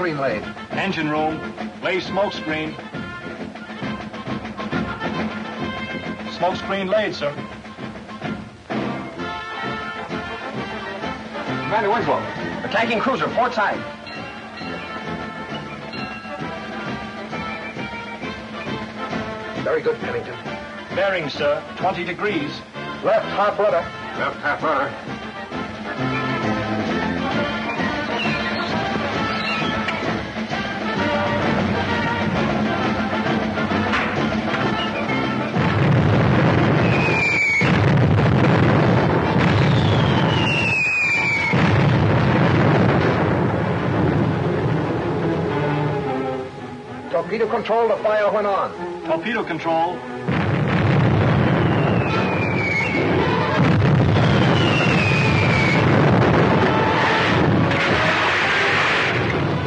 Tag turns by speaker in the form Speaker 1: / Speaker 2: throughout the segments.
Speaker 1: screen laid?
Speaker 2: Engine room. Lay smoke screen. Smoke screen laid, sir.
Speaker 1: Commander Winslow, attacking cruiser, port side. Very good, Pennington.
Speaker 2: Bearing, sir. 20 degrees.
Speaker 1: Left half rudder.
Speaker 3: Left half rudder.
Speaker 1: Torpedo control, the fire went on.
Speaker 2: Torpedo control.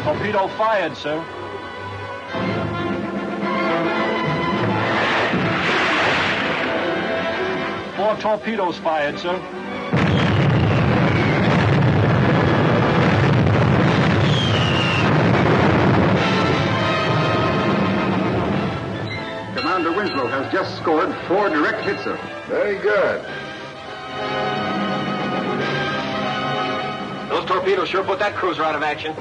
Speaker 2: Torpedo fired, sir. Four torpedoes fired, sir.
Speaker 3: Commander Winslow has just scored 4 direct hits, sir.
Speaker 1: Very good. Those torpedoes sure put that cruiser out of action.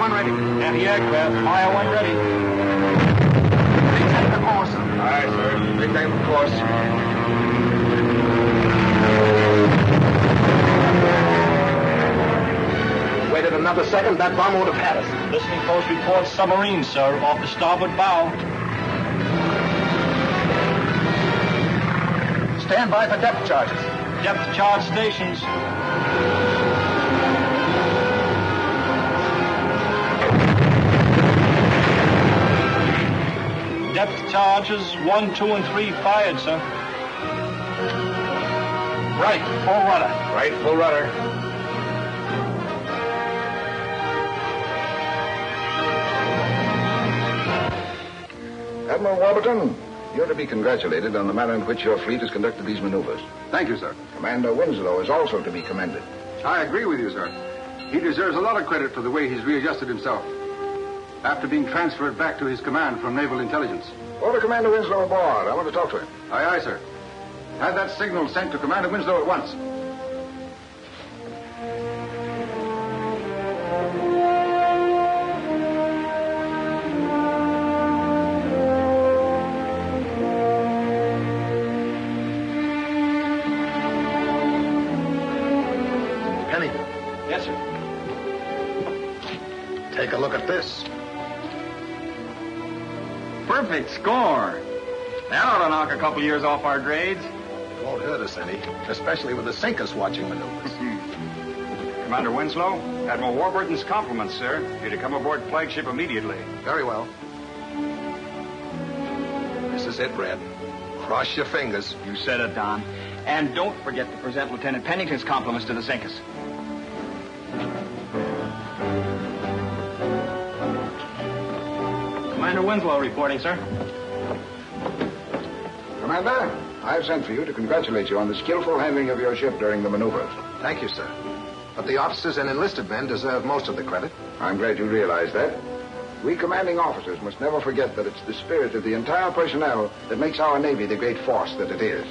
Speaker 2: Anti-aircraft, fire when ready.
Speaker 1: Maintain the course.
Speaker 3: Aye, sir.
Speaker 1: Maintain the course. Waited another second, that bomb would have had us.
Speaker 2: Listening post reports submarine, sir, off the starboard bow.
Speaker 1: Stand by for depth charges.
Speaker 2: Depth charge stations. Depth charges 1, 2, and 3 fired, sir.
Speaker 1: Right, full rudder. Right, full rudder.
Speaker 4: Admiral Warburton, you're to be congratulated on the manner in which your fleet has conducted these maneuvers.
Speaker 3: Thank you, sir.
Speaker 4: Commander Winslow is also to be commended.
Speaker 3: I agree with you, sir. He deserves a lot of credit for the way he's readjusted himself after being transferred back to his command from Naval Intelligence.
Speaker 4: Order Commander Winslow aboard. I want to talk to him.
Speaker 3: Aye, aye, sir. Have that signal sent to Commander Winslow at once.
Speaker 1: Penny,
Speaker 2: Yes, sir.
Speaker 1: take a look at this.
Speaker 5: Perfect score. That ought to knock a couple years off our grades.
Speaker 1: It won't hurt us any, especially with the sink us watching maneuvers.
Speaker 5: Commander Winslow, Admiral Warburton's compliments, sir. You're to come aboard flagship immediately.
Speaker 1: Very well. This is it, Red. Cross your fingers.
Speaker 5: You said it, Don. And don't forget to present Lieutenant Pennington's compliments to the Sinkers. Commander Winslow reporting, sir.
Speaker 4: Commander, I've sent for you to congratulate you on the skillful handling of your ship during the maneuvers.
Speaker 1: Thank you, sir. But the officers and enlisted men deserve most of the credit.
Speaker 4: I'm glad you realize that. We commanding officers must never forget that it's the spirit of the entire personnel that makes our Navy the great force that it is.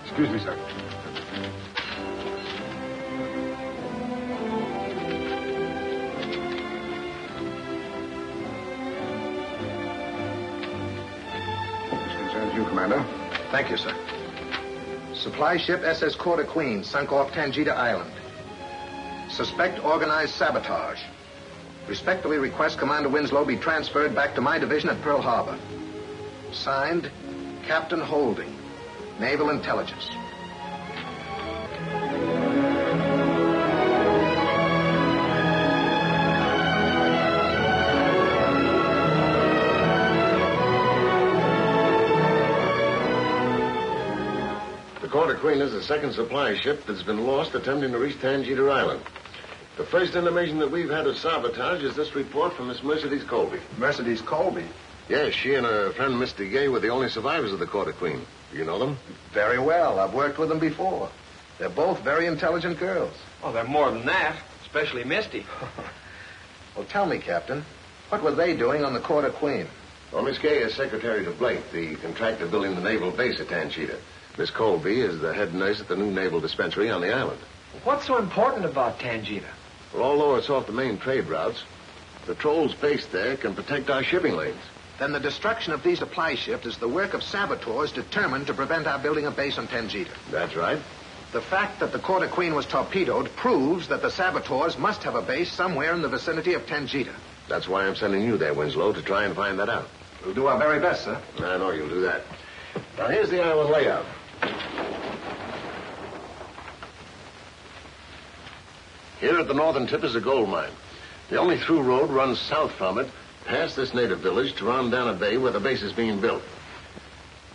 Speaker 3: Excuse me, sir.
Speaker 4: This concerns you, Commander.
Speaker 1: Thank you, sir. Supply ship SS Quarter Queen sunk off Tangita Island. Suspect organized sabotage. Respectfully request Commander Winslow be transferred back to my division at Pearl Harbor. Signed, Captain Holding, Naval Intelligence.
Speaker 6: The Quarter Queen is the second supply ship that's been lost attempting to reach Tangita Island. The first intimation that we've had of sabotage is this report from Miss Mercedes Colby.
Speaker 1: Mercedes Colby?
Speaker 6: Yes, she and her friend Mr. Gay were the only survivors of the Quarter Queen. Do you know them?
Speaker 1: Very well. I've worked with them before. They're both very intelligent girls.
Speaker 7: Oh, they're more than that, especially Misty.
Speaker 1: Well, tell me, Captain, what were they doing on the Quarter Queen?
Speaker 6: Well, Miss Gay is secretary to Blake, the contractor building the naval base at Tangita. Miss Colby is the head nurse at the new naval dispensary on the island.
Speaker 7: What's so important about Tangita?
Speaker 6: Well, although it's off the main trade routes, patrols based there can protect our shipping lanes.
Speaker 1: Then the destruction of these supply ships is the work of saboteurs determined to prevent our building a base on Tangita.
Speaker 6: That's right.
Speaker 1: The fact that the Quarter Queen was torpedoed proves that the saboteurs must have a base somewhere in the vicinity of Tangita.
Speaker 6: That's why I'm sending you there, Winslow, to try and find that out.
Speaker 1: We'll do our very best, sir.
Speaker 6: I know you'll do that. Now, here's the island layout. Here at the northern tip is a gold mine. The only through road runs south from it, past this native village, to Rondana Bay, where the base is being built.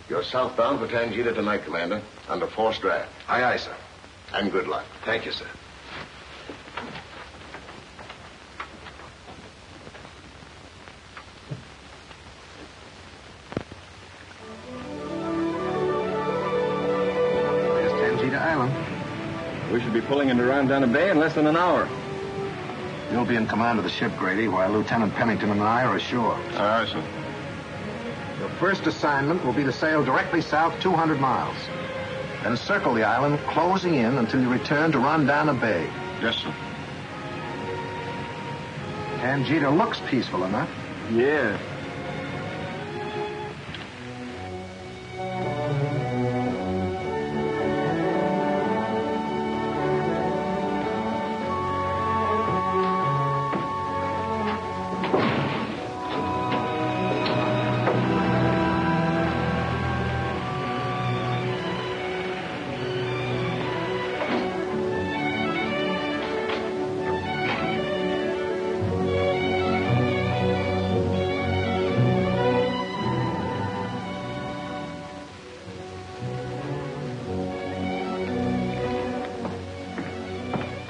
Speaker 6: You're southbound for Tangita tonight, Commander, under forced draft.
Speaker 1: Aye, aye, sir.
Speaker 6: And good luck.
Speaker 1: Thank you, sir. There's Tangita Island.
Speaker 3: We should be pulling into Rondana Bay in less than an hour.
Speaker 1: You'll be in command of the ship, Grady, while Lieutenant Pennington and I are ashore.
Speaker 3: Aye, sir.
Speaker 1: Your first assignment will be to sail directly south 200 miles. Then circle the island, closing in until you return to Rondana Bay.
Speaker 3: Yes, sir.
Speaker 1: Tangita looks peaceful enough.
Speaker 3: Yeah.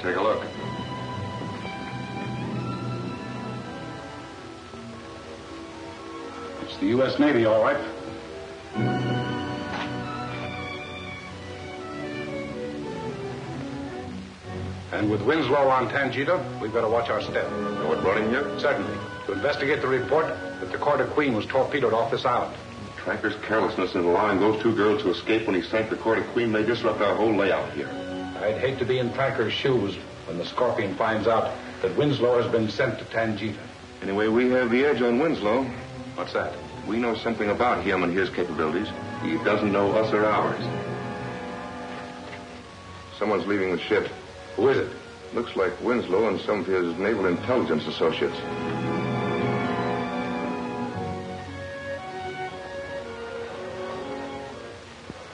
Speaker 6: Take a look.
Speaker 3: It's the U.S. Navy, all right. And with Winslow on Tangita, we've got to watch our step.
Speaker 6: Know what brought him here?
Speaker 3: Certainly. To investigate the report that the Quarter Queen was torpedoed off this island.
Speaker 8: Tracker's carelessness in allowing those two girls to escape when he sank the Quarter Queen may disrupt our whole layout here.
Speaker 3: I'd hate to be in Tracker's shoes when the Scorpion finds out that Winslow has been sent to Tangita.
Speaker 8: Anyway, we have the edge on Winslow.
Speaker 3: What's that?
Speaker 8: We know something about him and his capabilities. He doesn't know us or ours. Someone's leaving the ship.
Speaker 3: Who is it?
Speaker 8: Looks like Winslow and some of his naval intelligence associates.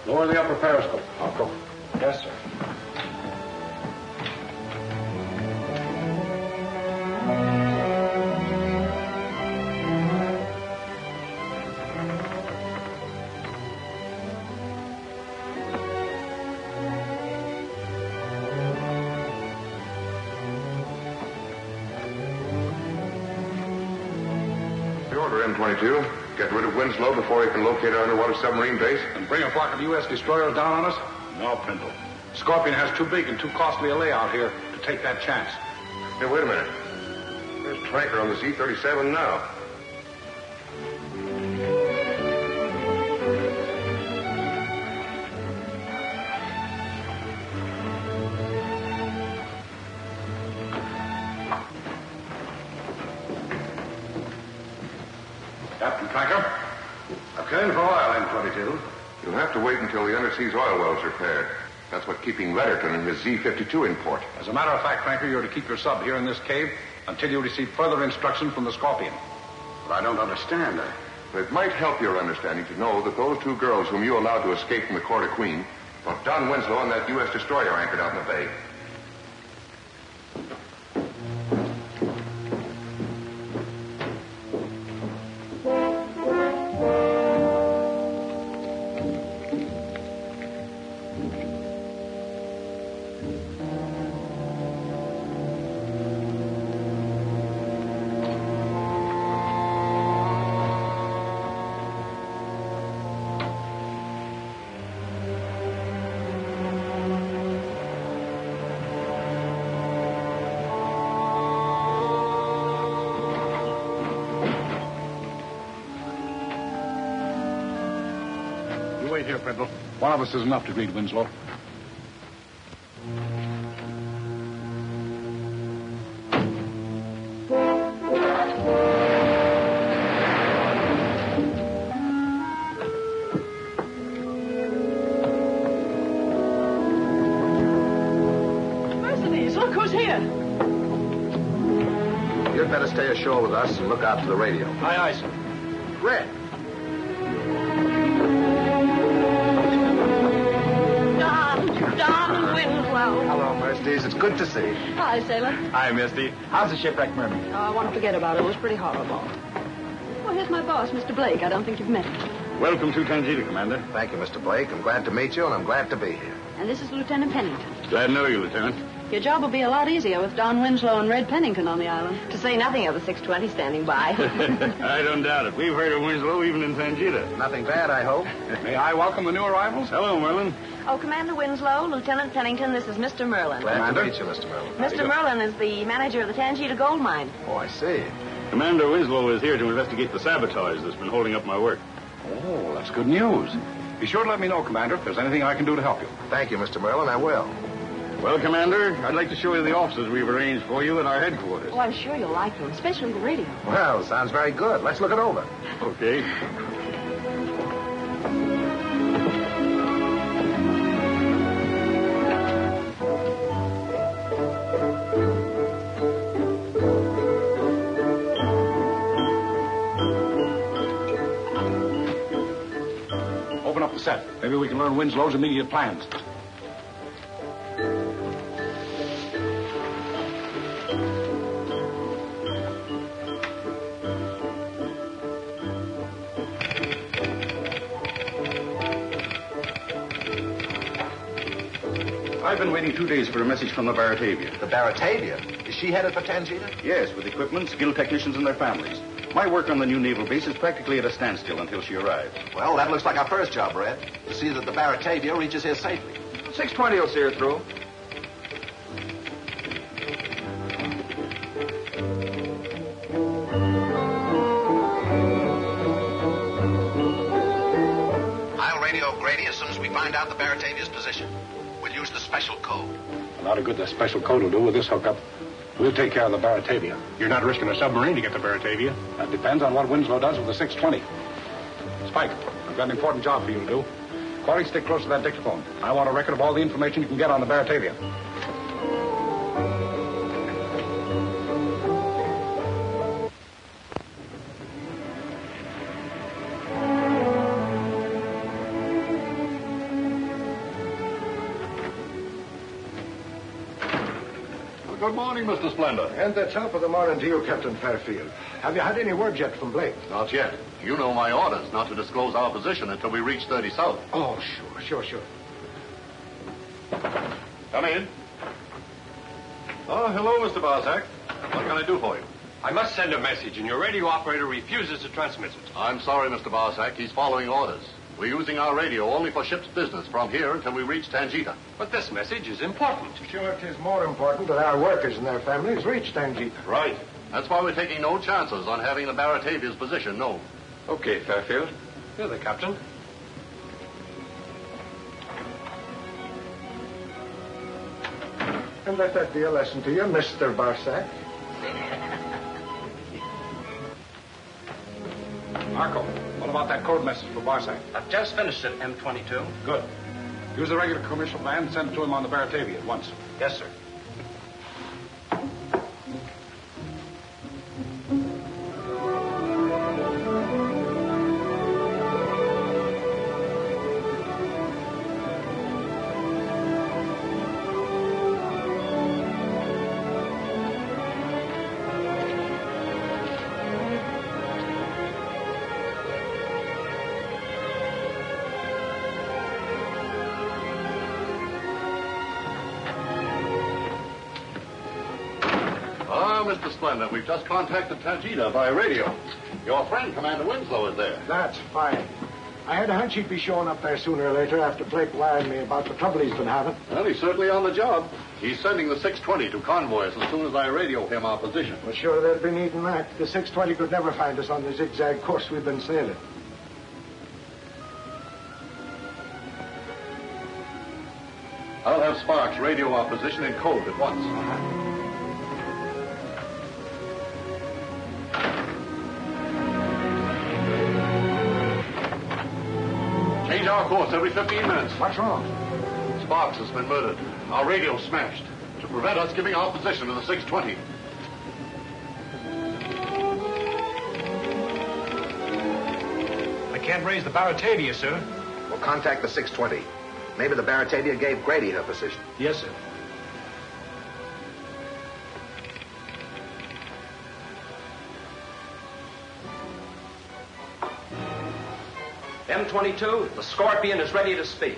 Speaker 3: Lower the upper periscope. I'll go.
Speaker 1: Yes, sir.
Speaker 8: The order, M22. Get rid of Winslow before he can locate our underwater submarine base.
Speaker 3: And bring a flock of U.S. destroyers down on us? No, Pinto. Scorpion has too big and too costly a layout here to take that chance.
Speaker 8: Hey, wait a minute. There's Tracker on the Z-37 now.
Speaker 3: Captain Tracker?
Speaker 6: I've come in for oil, M22.
Speaker 8: You'll have to wait until the underseas oil wells are repaired. That's what's keeping Letterton and his Z-52 in port.
Speaker 3: As a matter of fact, Franklin, you're to keep your sub here in this cave until you receive further instruction from the Scorpion.
Speaker 8: But I don't understand. It might help your understanding to know that those two girls whom you allowed to escape from the Court of Queen brought Don Winslow and that U.S. destroyer anchored out in the bay.
Speaker 3: Wait here, Prindle. One of us is enough to greet Winslow.
Speaker 9: Mercedes, look who's here.
Speaker 1: You'd better stay ashore with us and look out for the radio.
Speaker 2: Aye, aye, sir.
Speaker 1: Red.
Speaker 9: Don Winslow.
Speaker 1: Hello, Mercedes. It's good to see you.
Speaker 9: Hi, sailor.
Speaker 2: Hi, Misty. How's the shipwreck, Murphy?
Speaker 9: Oh, I want to forget about it. It was pretty horrible. Well, here's my boss, Mr. Blake. I don't think you've met him.
Speaker 2: Welcome to Tangita, Commander.
Speaker 1: Thank you, Mr. Blake. I'm glad to meet you, and I'm glad to be here.
Speaker 9: And this is Lieutenant Pennington.
Speaker 2: Glad to know you, Lieutenant.
Speaker 9: Your job will be a lot easier with Don Winslow and Red Pennington on the island.
Speaker 10: To say nothing of the 620 standing by.
Speaker 2: I don't doubt it. We've heard of Winslow even in Tangita.
Speaker 1: Nothing bad, I hope.
Speaker 3: May I welcome the new arrivals?
Speaker 2: Hello, Merlin.
Speaker 10: Oh, Commander Winslow, Lieutenant Pennington, this is Mr. Merlin.
Speaker 1: Glad to meet you, Mr. Merlin.
Speaker 10: Mr. Merlin is the manager of the Tangita gold mine.
Speaker 1: Oh, I see.
Speaker 2: Commander Winslow is here to investigate the sabotage that's been holding up my work.
Speaker 3: Oh, that's good news. Be sure to let me know, Commander, if there's anything I can do to help you.
Speaker 1: Thank you, Mr. Merlin. I will.
Speaker 2: Well, Commander, I'd like to show you the offices we've arranged for you at our headquarters.
Speaker 10: Oh, I'm sure you'll like them, especially the radio.
Speaker 1: Well, sounds very good. Let's look it over.
Speaker 2: Okay.
Speaker 3: Open up the set. Maybe we can learn Winslow's immediate plans. I've been waiting 2 days for a message from the Baratavia.
Speaker 1: The Baratavia? Is she headed for Tangita?
Speaker 3: Yes, with equipment, skilled technicians, and their families. My work on the new naval base is practically at a standstill until she arrives.
Speaker 1: Well, that looks like our first job, Red. To see that the Baratavia reaches here safely.
Speaker 7: 620 will see her through.
Speaker 1: I'll radio Grady as soon as we find out the Baratavia's position. We'll use the special code.
Speaker 3: A lot of good the special code will do with this hookup. We'll take care of the Baratavia.
Speaker 8: You're not risking a submarine to get the Baratavia.
Speaker 3: That depends on what Winslow does with the 620. Spike, I've got an important job for you to do. Corey, stick close to that dictaphone. I want a record of all the information you can get on the Baratavia.
Speaker 8: Good morning, Mr. Splendor.
Speaker 4: And the top of the morning to you, Captain Fairfield. Have you had any word yet from Blake?
Speaker 6: Not yet. You know my orders not to disclose our position until we reach 30 South.
Speaker 4: Oh, sure.
Speaker 8: Come in. Oh, hello, Mr. Barsack. What can I do for you?
Speaker 11: I must send a message, and your radio operator refuses to transmit it.
Speaker 6: I'm sorry, Mr. Barsack. He's following orders. We're using our radio only for ship's business from here until we reach Tangita.
Speaker 11: But this message is important.
Speaker 4: Sure, it is more important that our workers and their families reach Tangita.
Speaker 6: Right. That's why we're taking no chances on having the Baratavia's position known.
Speaker 11: Okay, Fairfield. You're the captain.
Speaker 4: And let that be a lesson to you, Mr. Barsack.
Speaker 3: Marco, what about that code message for Barsack?
Speaker 11: I've just finished it, M22.
Speaker 3: Good. Use the regular commercial plan and send it to him on the Baratavia at once.
Speaker 7: Yes, sir.
Speaker 2: Mr. Splendor, we've just contacted Tangita by radio. Your friend, Commander Winslow, is there.
Speaker 12: That's fine. I had a hunch he'd be showing up there sooner or later after Blake wired me about the trouble he's been having.
Speaker 2: Well, he's certainly on the job. He's sending the 620 to convoy us as soon as I radio him our position.
Speaker 12: Well, sure, they'll be needing that. The 620 could never find us on the zigzag course we've been sailing.
Speaker 2: I'll have Sparks radio our position in code at once. Change our course every 15 minutes.
Speaker 12: What's wrong?
Speaker 2: Sparks has been murdered. Our radio's smashed to prevent us giving our position to the 620.
Speaker 7: I can't raise the Baratavia, sir.
Speaker 1: We'll contact the 620. Maybe the Baratavia gave Grady her position.
Speaker 7: Yes, sir. M22, the Scorpion is ready to speak.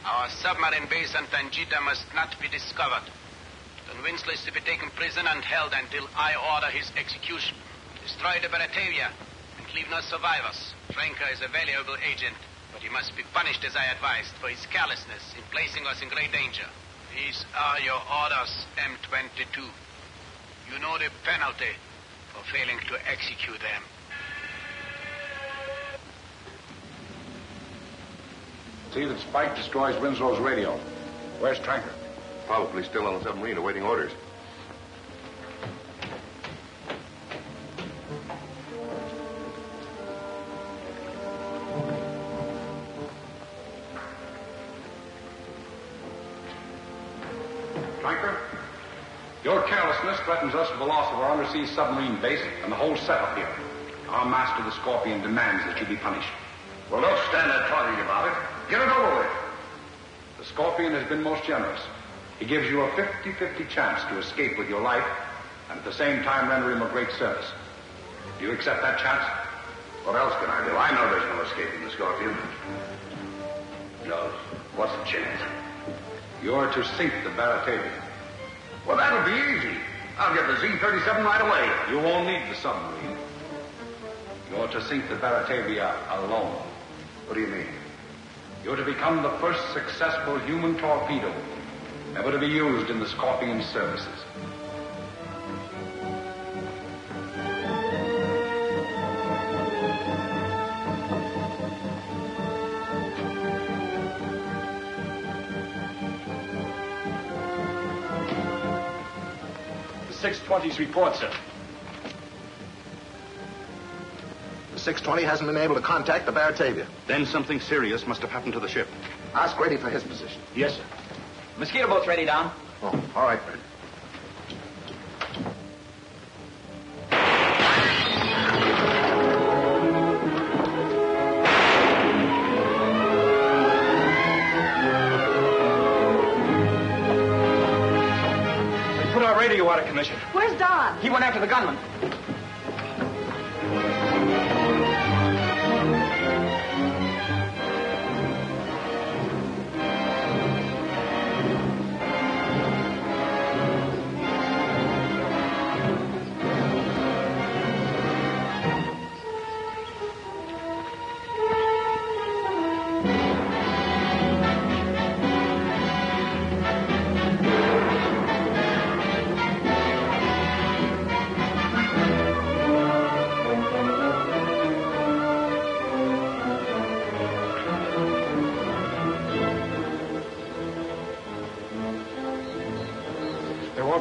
Speaker 13: Our submarine base on Tangita must not be discovered. Don Winslow is to be taken prisoner and held until I order his execution. Destroy the Baratavia and leave no survivors. Franca is a valuable agent, but he must be punished as I advised for his carelessness in placing us in great danger. These are your orders, M22. You know the penalty for failing to execute them.
Speaker 3: See that Spike destroys Winslow's radio. Where's Tanga?
Speaker 8: Probably still on the submarine awaiting orders.
Speaker 3: Tranker, your carelessness threatens us with the loss of our undersea submarine base and the whole setup here. Our master, the Scorpion, demands that you be punished.
Speaker 4: Well, don't stand there talking about it. Get it over with.
Speaker 3: The Scorpion has been most generous. He gives you a 50-50 chance to escape with your life and at the same time render him a great service. Do you accept that chance?
Speaker 4: What else can I do? I know there's no escaping the Scorpion. No. What's the chance?
Speaker 3: You're to sink the Baratavia.
Speaker 4: Well, that'll be easy. I'll get the Z-37 right away.
Speaker 3: You won't need the submarine. You're to sink the Baratavia alone.
Speaker 4: What do you mean?
Speaker 3: You're to become the first successful human torpedo ever to be used in the Scorpion's services.
Speaker 7: The 620's report, sir.
Speaker 1: The 620 hasn't been able to contact the Baratavia.
Speaker 2: Then something serious must have happened to the ship.
Speaker 1: Ask Grady for his position.
Speaker 7: Yes, sir.
Speaker 13: Mosquito boat's ready, Don.
Speaker 1: Oh, all right, Fred.
Speaker 7: They put our radio out of commission.
Speaker 9: Where's Don?
Speaker 13: He went after the gunman.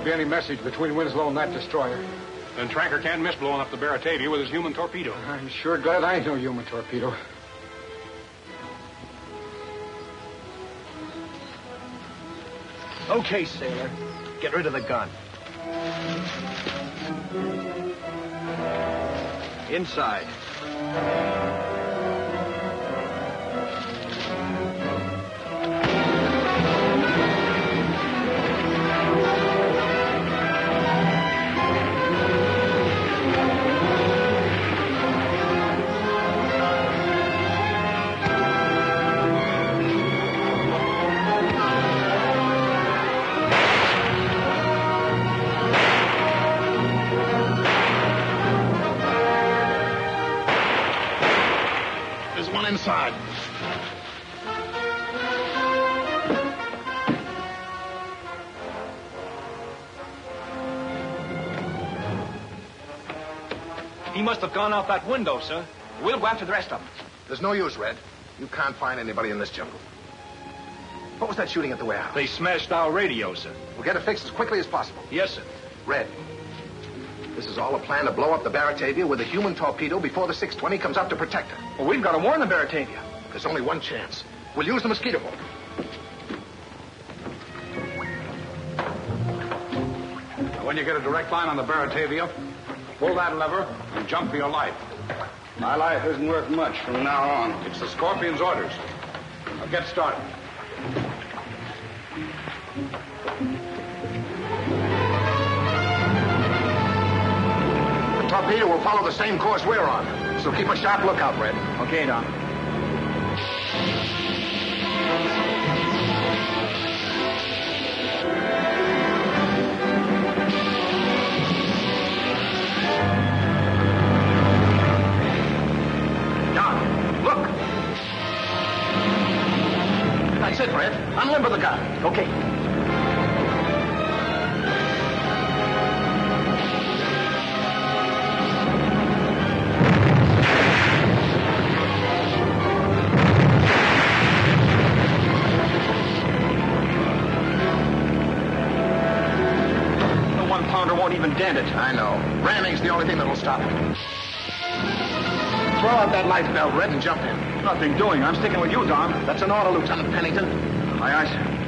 Speaker 12: won't be any message between Winslow and that destroyer.
Speaker 7: Then Tranker can't miss blowing up the Baratavia with his human torpedo.
Speaker 12: I'm sure glad I ain't no human torpedo.
Speaker 14: Okay, sailor. Get rid of the gun. Inside.
Speaker 1: Inside.
Speaker 14: He must have gone out that window, sir. We'll go after the rest of them.
Speaker 1: There's no use, Red. You can't find anybody in this jungle. What was that shooting at the warehouse?
Speaker 14: They smashed our radio, sir.
Speaker 1: We'll get it fixed as quickly as possible.
Speaker 14: Yes, sir.
Speaker 1: Red, this is all a plan to blow up the Baratavia with a human torpedo before the 620 comes up to protect her.
Speaker 14: Well, we've got to warn the Baratavia.
Speaker 1: There's only one chance. We'll use the mosquito boat.
Speaker 3: When you get a direct line on the Baratavia, pull that lever and jump for your life.
Speaker 5: My life isn't worth much from now on.
Speaker 3: It's the Scorpion's orders. Now get started.
Speaker 1: The torpedo will follow the same course we're on, so keep a sharp lookout, Red.
Speaker 14: Okay, Don.
Speaker 1: That's it, Red. Unlimber the gun.
Speaker 14: Okay. The 1-pounder won't even dent it.
Speaker 1: I know. Ramming's the only thing that'll stop it. Throw out that life belt, Red, and jump in.
Speaker 14: Nothing doing. I'm sticking with you, Don.
Speaker 1: That's an order, Lieutenant Pennington.
Speaker 14: Aye, aye, sir.